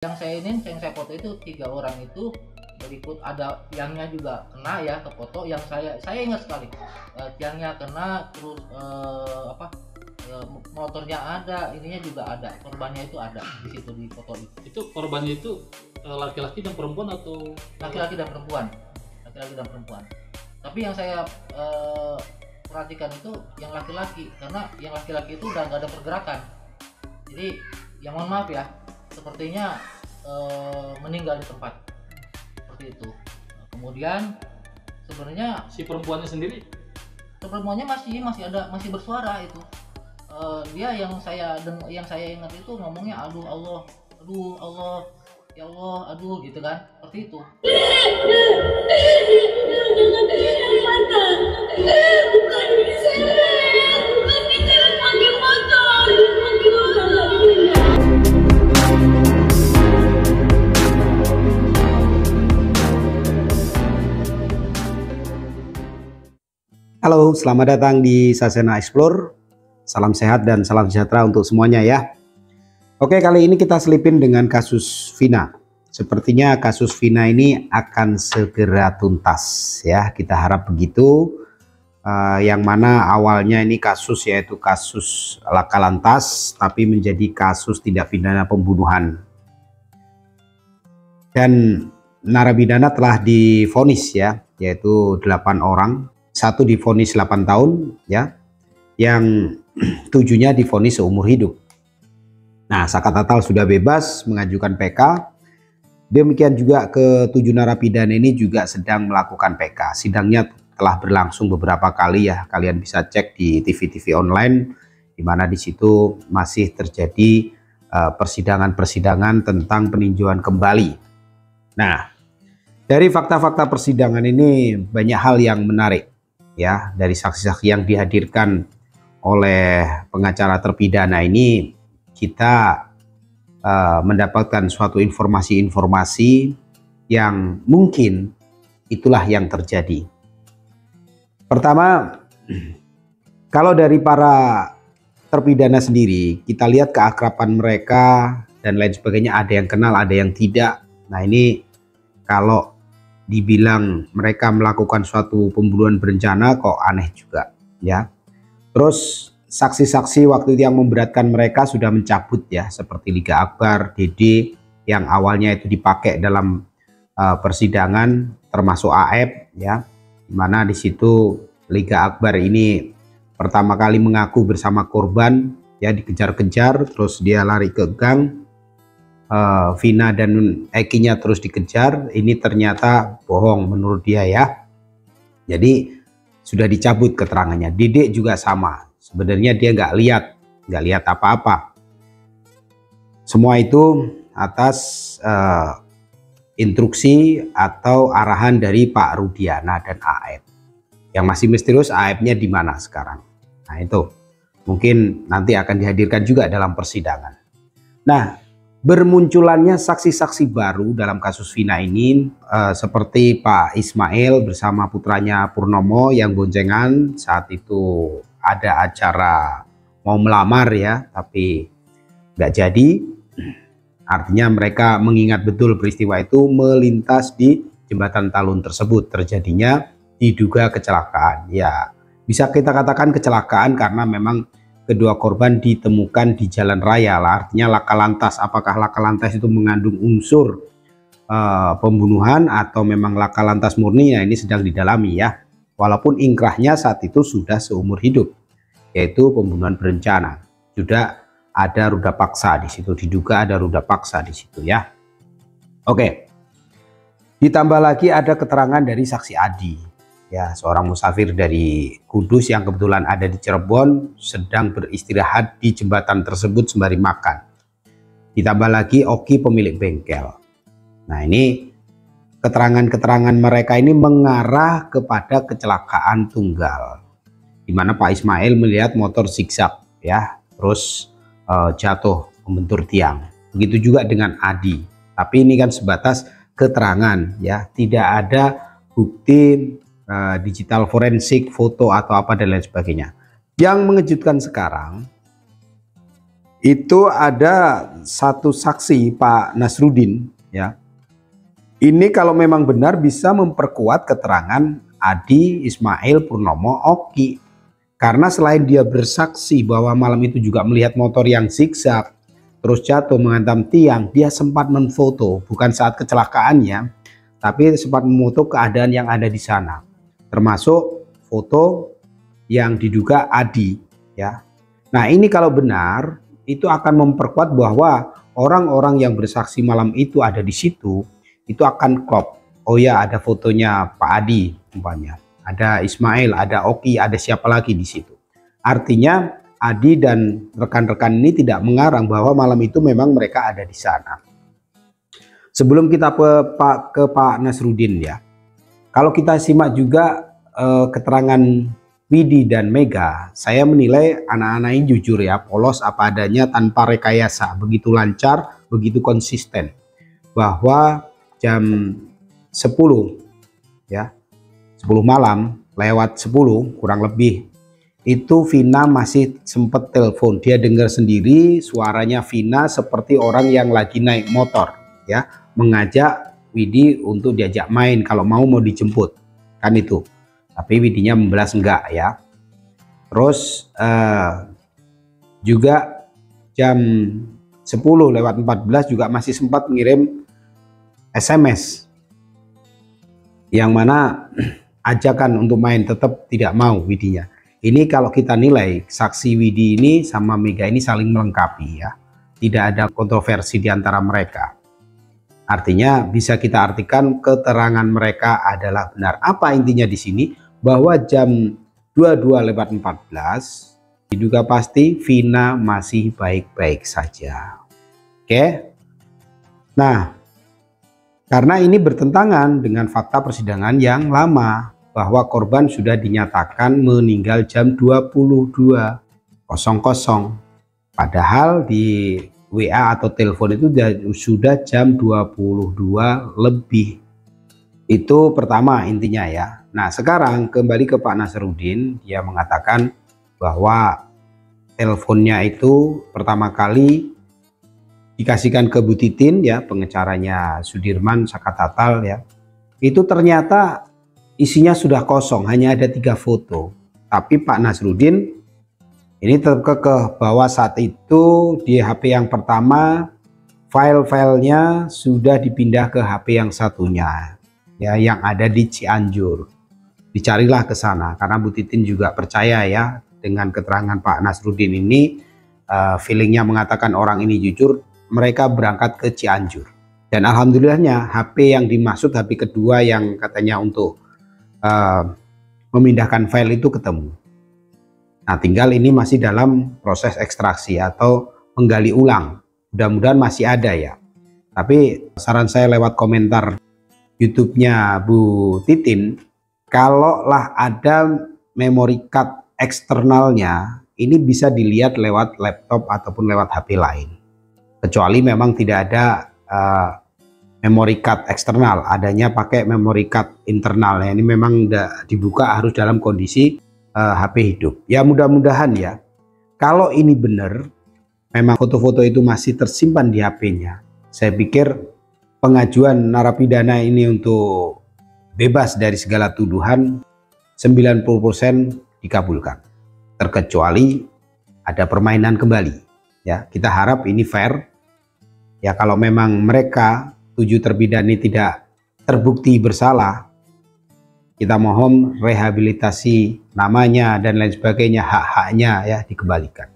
Yang saya foto itu 3 orang itu berikut, ada tiangnya juga kena ya ke foto. Yang saya ingat sekali, tiangnya kena, terus motornya ada, ininya juga ada, korbannya itu ada di situ di foto itu. Itu korbannya itu laki-laki dan perempuan atau laki-laki dan perempuan? Laki-laki dan perempuan. Tapi yang saya perhatikan itu yang laki-laki, karena yang laki-laki itu udah nggak ada pergerakan. Jadi yang mohon maaf ya, sepertinya meninggal di tempat seperti itu. Kemudian sebenarnya si perempuannya sendiri? Perempuannya masih bersuara itu. Dia yang saya ingat itu ngomongnya aduh Allah, ya Allah, aduh gitu kan, seperti itu. Halo, selamat datang di Sasena Explore. Salam sehat dan salam sejahtera untuk semuanya ya. Oke, kali ini kita selipin dengan kasus Vina. Sepertinya kasus Vina ini akan segera tuntas ya, kita harap begitu. Yang mana awalnya ini kasus yaitu kasus laka lantas, tapi menjadi kasus tindak pidana pembunuhan. Dan narapidana telah divonis ya, yaitu 8 orang. Satu divonis 8 tahun ya, yang 7-nya divonis seumur hidup. Nah, Saka Tatal sudah bebas mengajukan PK. Demikian juga ke 7 narapidana ini juga sedang melakukan PK. Sidangnya telah berlangsung beberapa kali ya. Kalian bisa cek di TV-TV online, di mana di situ masih terjadi persidangan-persidangan tentang peninjauan kembali. Nah, dari fakta-fakta persidangan ini banyak hal yang menarik ya. Dari saksi-saksi yang dihadirkan oleh pengacara terpidana ini, kita mendapatkan suatu informasi-informasi yang mungkin itulah yang terjadi. Pertama, kalau dari para terpidana sendiri, kita lihat keakraban mereka dan lain sebagainya, ada yang kenal, ada yang tidak. Nah, ini kalau dibilang mereka melakukan suatu pembunuhan berencana kok aneh juga ya. Terus saksi-saksi waktu itu yang memberatkan mereka sudah mencabut ya, seperti Liga Akbar, Dede yang awalnya itu dipakai dalam persidangan, termasuk AF ya, dimana di situ Liga Akbar ini pertama kali mengaku bersama korban ya, dikejar-kejar, terus dia lari ke gang. Vina dan Eki-nya terus dikejar, ini ternyata bohong menurut dia ya. Jadi sudah dicabut keterangannya. Dede juga sama, sebenarnya dia nggak lihat apa-apa. Semua itu atas instruksi atau arahan dari Pak Rudiana dan AF. Yang masih misterius AF-nya di mana sekarang. Nah, itu mungkin nanti akan dihadirkan juga dalam persidangan. Nah, bermunculannya saksi-saksi baru dalam kasus Vina ini seperti Pak Ismail bersama putranya Purnomo yang boncengan saat itu ada acara mau melamar ya, tapi nggak jadi. Artinya mereka mengingat betul peristiwa itu melintas di jembatan Talun tersebut, terjadinya diduga kecelakaan ya. Bisa kita katakan kecelakaan karena memang kedua korban ditemukan di jalan raya lah, artinya laka lantas. Apakah laka lantas itu mengandung unsur pembunuhan atau memang laka lantas murni, ya ini sedang didalami ya. Walaupun ingkrahnya saat itu sudah seumur hidup, yaitu pembunuhan berencana. Sudah ada ruda paksa di situ, diduga ada ruda paksa di situ ya. Oke. Ditambah lagi ada keterangan dari saksi Adi. Ya, seorang musafir dari Kudus yang kebetulan ada di Cirebon sedang beristirahat di jembatan tersebut sembari makan. Ditambah lagi Oki pemilik bengkel. Nah, ini keterangan-keterangan mereka ini mengarah kepada kecelakaan tunggal, di mana Pak Ismail melihat motor zigzag ya, terus jatuh membentur tiang. Begitu juga dengan Adi. Tapi ini kan sebatas keterangan ya, tidak ada bukti digital forensik, foto atau apa dan lain sebagainya. Yang mengejutkan sekarang, itu ada satu saksi, Pak Nasruddin, ya. Ini kalau memang benar bisa memperkuat keterangan Adi Ismail Purnomo Oki. Karena selain dia bersaksi bahwa malam itu juga melihat motor yang zigzag, terus jatuh menghantam tiang, dia sempat memfoto, bukan saat kecelakaannya, tapi sempat memfoto keadaan yang ada di sana. Termasuk foto yang diduga Adi, ya. Nah, ini kalau benar, itu akan memperkuat bahwa orang-orang yang bersaksi malam itu ada di situ, itu akan klop. Oh ya, ada fotonya Pak Adi umpamanya, ada Ismail, ada Oki, ada siapa lagi di situ. Artinya Adi dan rekan-rekan ini tidak mengarang bahwa malam itu memang mereka ada di sana. Sebelum kita ke Pak Nasruddin, ya, kalau kita simak juga keterangan Widi dan Mega, saya menilai anak-anak ini jujur ya, polos apa adanya tanpa rekayasa, begitu lancar, begitu konsisten. Bahwa jam 10 ya, 10 malam lewat 10 kurang lebih, itu Vina masih sempat telepon. Dia dengar sendiri suaranya Vina seperti orang yang lagi naik motor, ya, mengajak Widi untuk diajak main kalau mau dijemput, kan itu. Tapi Widinya membalas enggak, ya. Terus juga jam 10 lewat 14 juga masih sempat mengirim SMS yang mana ajakan untuk main, tetap tidak mau Widinya. Ini kalau kita nilai saksi Widi ini sama Mega ini saling melengkapi, ya. Tidak ada kontroversi di antara mereka. Artinya bisa kita artikan keterangan mereka adalah benar. Apa intinya di sini? Bahwa jam 22:14 diduga pasti Vina masih baik-baik saja. Oke. Nah, karena ini bertentangan dengan fakta persidangan yang lama bahwa korban sudah dinyatakan meninggal jam 22.00. Padahal di WA atau telepon itu sudah jam 22 lebih. Itu pertama intinya, ya. Nah, sekarang kembali ke Pak Nasruddin. Dia mengatakan bahwa teleponnya itu pertama kali dikasihkan ke Bu Titin, ya, pengecaranya Sudirman Sakatatal, ya. Itu ternyata isinya sudah kosong, hanya ada 3 foto. Tapi Pak Nasruddin ini terkekeh bahwa saat itu di HP yang pertama file-filenya sudah dipindah ke HP yang satunya, ya, yang ada di Cianjur. Dicarilah ke sana karena Bu Titin juga percaya, ya, dengan keterangan Pak Nasruddin ini. Feelingnya mengatakan orang ini jujur. Mereka berangkat ke Cianjur dan alhamdulillahnya HP yang dimaksud, HP kedua yang katanya untuk memindahkan file itu ketemu. Nah, tinggal ini masih dalam proses ekstraksi atau menggali ulang. Mudah-mudahan masih ada, ya. Tapi saran saya lewat komentar YouTube-nya Bu Titin, kalaulah ada memory card eksternalnya, ini bisa dilihat lewat laptop ataupun lewat HP lain. Kecuali memang tidak ada memory card eksternal, adanya pakai memory card internal. Ini memang dibuka harus dalam kondisi HP hidup. Ya, mudah-mudahan, ya. Kalau ini benar, memang foto-foto itu masih tersimpan di HP-nya, saya pikir pengajuan narapidana ini untuk bebas dari segala tuduhan 90% dikabulkan. Terkecuali ada permainan kembali, ya. Kita harap ini fair. Ya, kalau memang mereka 7 terpidana ini tidak terbukti bersalah, kita mohon rehabilitasi namanya dan lain sebagainya, hak-haknya, ya, dikembalikan.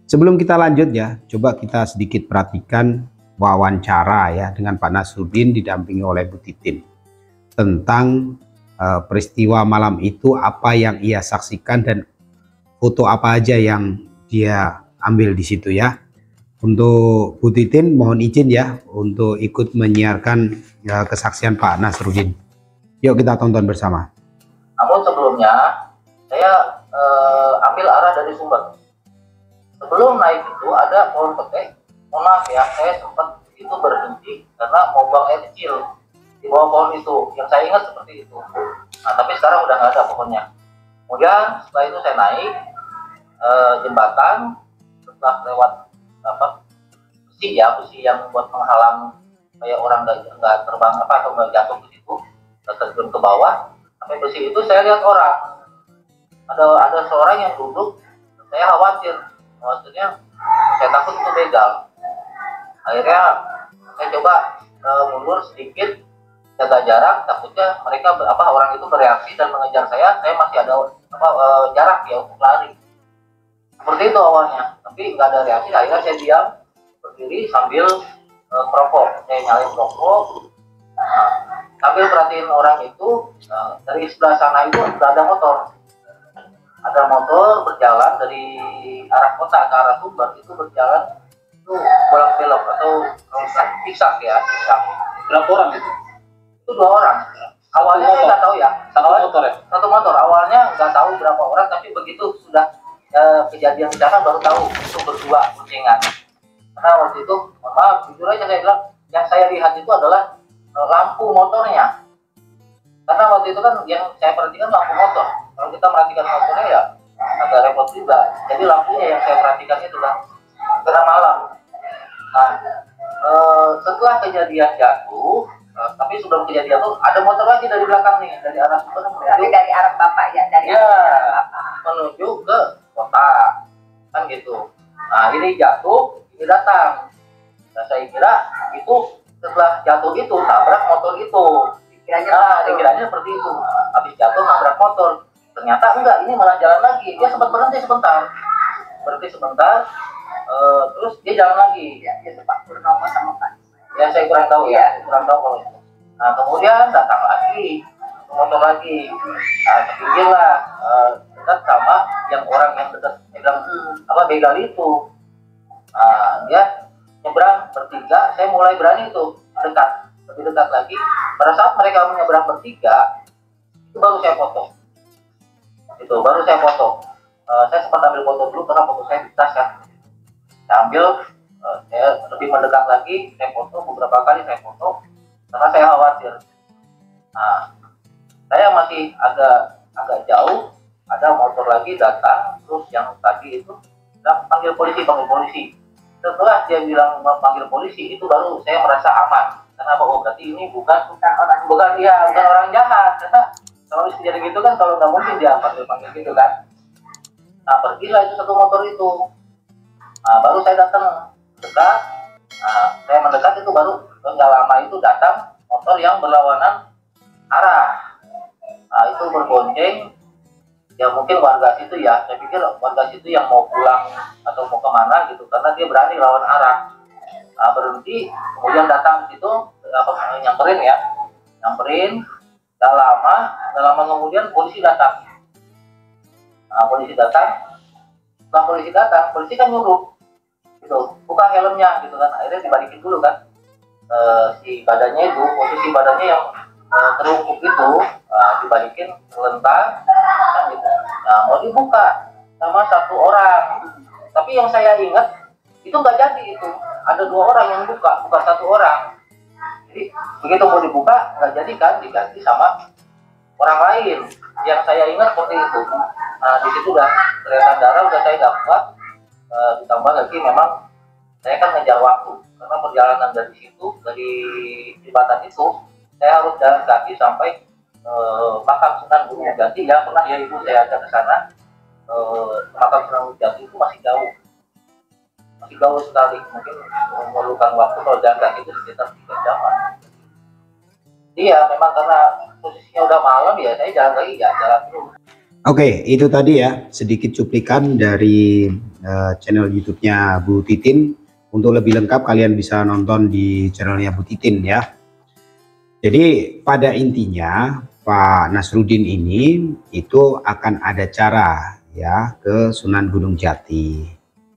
Sebelum kita lanjut, ya, coba kita sedikit perhatikan wawancara, ya, dengan Pak Nasruddin didampingi oleh Bu Titin tentang peristiwa malam itu, apa yang ia saksikan dan foto apa aja yang dia ambil di situ, ya. Untuk Bu Titin mohon izin, ya, untuk ikut menyiarkan kesaksian Pak Nasruddin. Yuk kita tonton bersama. Namun sebelumnya saya ambil arah dari Sumber. Sebelum naik itu ada pohon petek. Mohon maaf, ya, saya sempat itu berhenti karena mau buang air kecil di bawah pohon itu. Yang saya ingat seperti itu. Nah, tapi sekarang udah nggak ada pohonnya. Kemudian setelah itu saya naik jembatan. Setelah lewat apa besi ya, besi yang buat menghalang kayak orang nggak terbang apa atau nggak jatuh ke situ, nggak terjun ke bawah. Sampai besi itu saya lihat orang, ada seorang yang duduk, saya khawatirnya saya takut itu begal. Akhirnya saya coba mundur sedikit, jaga jarak, takutnya mereka orang itu bereaksi dan mengejar saya masih ada jarak ya untuk lari. Seperti itu awalnya, tapi nggak ada reaksi. Akhirnya saya diam berdiri sambil merokok, saya nyalain rokok, sambil perhatiin orang itu. Dari sebelah sana itu ada motor berjalan dari arah kota ke arah Sumber, itu berjalan itu bolak belok atau zigzag ya, zigzag. Berapa orang itu? Itu 2 orang. Awalnya saya nggak tahu ya. Satu motor. Awalnya nggak tahu berapa orang, tapi begitu sudah kejadian di sana baru tahu itu berdua boncengan. Karena waktu itu, maaf, jujur aja saya bilang, yang saya lihat itu adalah lampu motornya. Karena waktu itu kan yang saya perhatikan lampu motor. Kalau kita perhatikan motornya ya agak repot juga. Jadi lampunya yang saya perhatikan itu kan karena malam. Nah, setelah kejadian jatuh, tapi sebelum kejadian itu ada motor lagi dari belakang nih, dari arah Sumber menuju dari arah Bapak ya, menuju ke kota kan gitu. Nah ini jatuh, ini datang. Nah, saya kira itu setelah jatuh itu nabrak motor itu. Dikiranya seperti itu. Habis jatuh nabrak motor. Ternyata enggak, ini malah jalan lagi. Dia sempat berhenti sebentar. Terus dia jalan lagi. Ya, dia sempat Purnomo sama Pak. Ya saya kurang tahu ya, kurang tahu kalau itu. Nah kemudian datang lagi motor lagi. Nah kepinggirlah dekat sama yang orang yang dekat pegang begal itu. Nah dia nyebrang bertiga, saya mulai berani itu lebih dekat lagi. Pada saat mereka menyeberang bertiga, itu baru saya foto. Saya sempat ambil foto dulu karena foto saya di tas kan. Saya ambil, saya lebih mendekat lagi, saya foto beberapa kali karena saya khawatir. Nah, saya masih agak jauh, ada motor lagi datang, terus yang tadi itu panggil polisi. Setelah dia bilang panggil polisi, itu baru saya merasa aman. Kenapa? Oh berarti ini bukan orang jahat. Karena kalau kejadian gitu kan, kalau nggak mungkin dia panggil gitu kan. Nah pergilah itu satu motor itu. Nah, baru saya datang dekat. Nah, saya mendekat itu baru nggak lama itu datang motor yang berlawanan arah. Nah itu berbonceng. Ya mungkin warga situ ya, saya pikir warga situ yang mau pulang atau mau kemana gitu, karena dia berani lawan arah. Nah, berhenti, kemudian datang ke situ, nyamperin, gak lama kemudian polisi datang. Nah, polisi kan nyuruh, gitu, buka helmnya, gitu kan, akhirnya dibalikin dulu kan, si badannya itu, posisi badannya yang terungkup itu, dibalikin terlentang, kan gitu. Nah, mau dibuka sama satu orang, tapi yang saya ingat itu nggak jadi itu, ada 2 orang yang buka, bukan 1 orang. Jadi begitu mau dibuka nggak jadi kan, diganti sama orang lain. Yang saya ingat seperti itu. Nah di situ udah kelihatan darah, udah saya nggak kuat. Ditambah lagi memang saya kan ngejar waktu, karena perjalanan dari situ, dari jembatan itu, saya harus jalan kaki sampai makam Sunan Gunung Jati. Ya pernah ya ibu saya ajak ke sana. Makam Sunan Gunung Jati itu masih jauh sekali, mungkin memerlukan waktu kalau jalan kaki itu sekitar 3 jam. Iya memang karena posisinya udah malam ya, saya jalan dulu. Oke, itu tadi ya sedikit cuplikan dari channel YouTube-nya Bu Titin. Untuk lebih lengkap kalian bisa nonton di channelnya Bu Titin ya. Jadi pada intinya Pak Nasruddin ini itu akan ada cara ya ke Sunan Gunung Jati,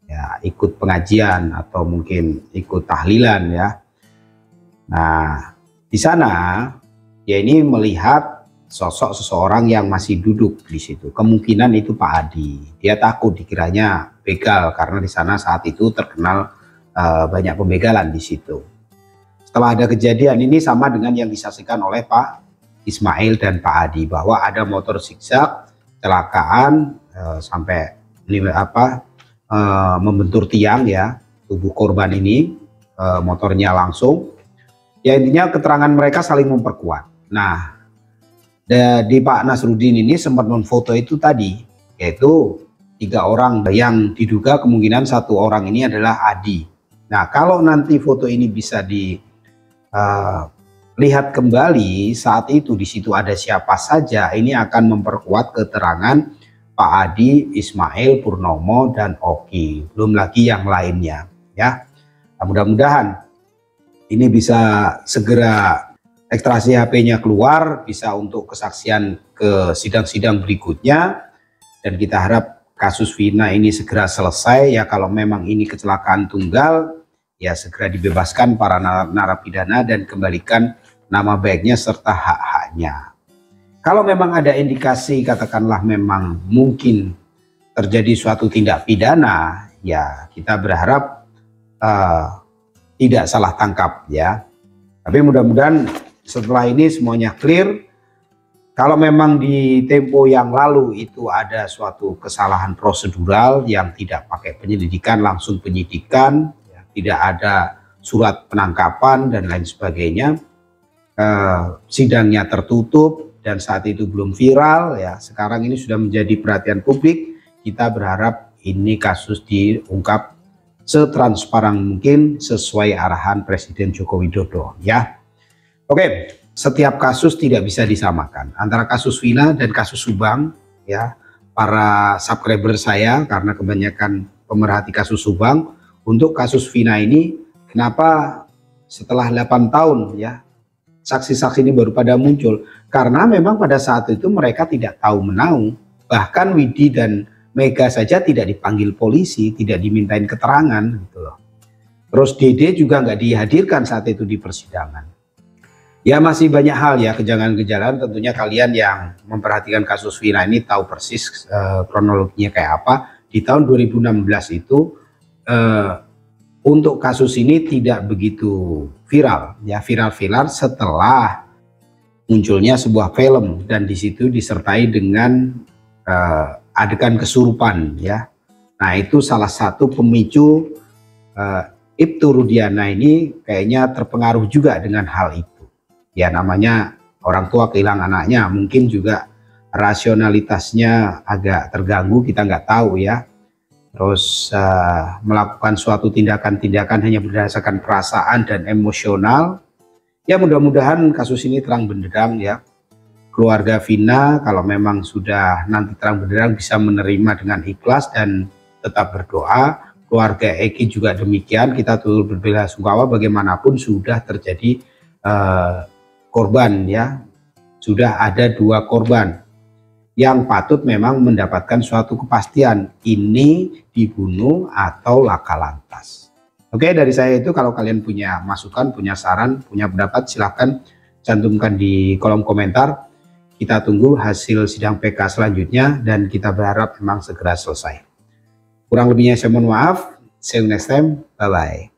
ya ikut pengajian atau mungkin ikut tahlilan ya. Nah di sana dia ini melihat sosok seseorang yang masih duduk di situ. Kemungkinan itu Pak Adi. Dia takut dikiranya begal karena di sana saat itu terkenal banyak pembegalan di situ. Setelah ada kejadian ini sama dengan yang disaksikan oleh Pak Ismail dan Pak Adi, bahwa ada motor zigzag kecelakaan sampai membentur tiang ya, tubuh korban ini, motornya langsung. Ya intinya keterangan mereka saling memperkuat. Nah, di Pak Nasruddin ini sempat memfoto itu tadi, yaitu 3 orang yang diduga kemungkinan 1 orang ini adalah Adi. Nah, kalau nanti foto ini bisa dilihat kembali saat itu di situ ada siapa saja, ini akan memperkuat keterangan Pak Adi, Ismail, Purnomo, dan Oki. Belum lagi yang lainnya, ya. Nah, mudah-mudahan ini bisa segera ekstraksi HP-nya keluar, bisa untuk kesaksian ke sidang-sidang berikutnya, dan kita harap kasus Vina ini segera selesai. Ya, kalau memang ini kecelakaan tunggal, ya segera dibebaskan para narapidana dan kembalikan nama baiknya serta hak-haknya. Kalau memang ada indikasi katakanlah memang mungkin terjadi suatu tindak pidana, ya kita berharap tidak salah tangkap ya. Tapi mudah-mudahan setelah ini semuanya clear. Kalau memang di tempo yang lalu itu ada suatu kesalahan prosedural yang tidak pakai penyelidikan, langsung penyidikan, ya, tidak ada surat penangkapan dan lain sebagainya, sidangnya tertutup dan saat itu belum viral, ya sekarang ini sudah menjadi perhatian publik. Kita berharap ini kasus diungkap setransparan mungkin sesuai arahan Presiden Joko Widodo ya. Oke, setiap kasus tidak bisa disamakan antara kasus Vina dan kasus Subang ya. Para subscriber saya karena kebanyakan pemerhati kasus Subang, untuk kasus Vina ini kenapa setelah 8 tahun ya saksi-saksi ini baru pada muncul, karena memang pada saat itu mereka tidak tahu menahu. Bahkan Widi dan Mega saja tidak dipanggil polisi, tidak dimintain keterangan gitu loh. Terus Dede juga nggak dihadirkan saat itu di persidangan. Ya masih banyak hal ya, kejanggalan-kejanggalan. Tentunya kalian yang memperhatikan kasus Vina ini tahu persis kronologinya kayak apa. Di tahun 2016 itu untuk kasus ini tidak begitu viral ya, viral setelah munculnya sebuah film dan di situ disertai dengan adegan kesurupan ya. Nah itu salah satu pemicu Ibtu Rudiana ini kayaknya terpengaruh juga dengan hal itu ya. Namanya orang tua kehilangan anaknya, mungkin juga rasionalitasnya agak terganggu, kita nggak tahu ya. Terus melakukan suatu tindakan-tindakan hanya berdasarkan perasaan dan emosional. Ya mudah-mudahan kasus ini terang benderang ya. Keluarga Vina kalau memang sudah nanti terang benderang bisa menerima dengan ikhlas dan tetap berdoa. Keluarga Eki juga demikian, kita turut berbelasungkawa bagaimanapun sudah terjadi korban ya. Sudah ada 2 korban yang patut memang mendapatkan suatu kepastian ini dibunuh atau laka lantas. Oke, dari saya itu, kalau kalian punya masukan, punya saran, punya pendapat, silahkan cantumkan di kolom komentar. Kita tunggu hasil sidang PK selanjutnya dan kita berharap memang segera selesai. Kurang lebihnya saya mohon maaf. See you next time. Bye-bye.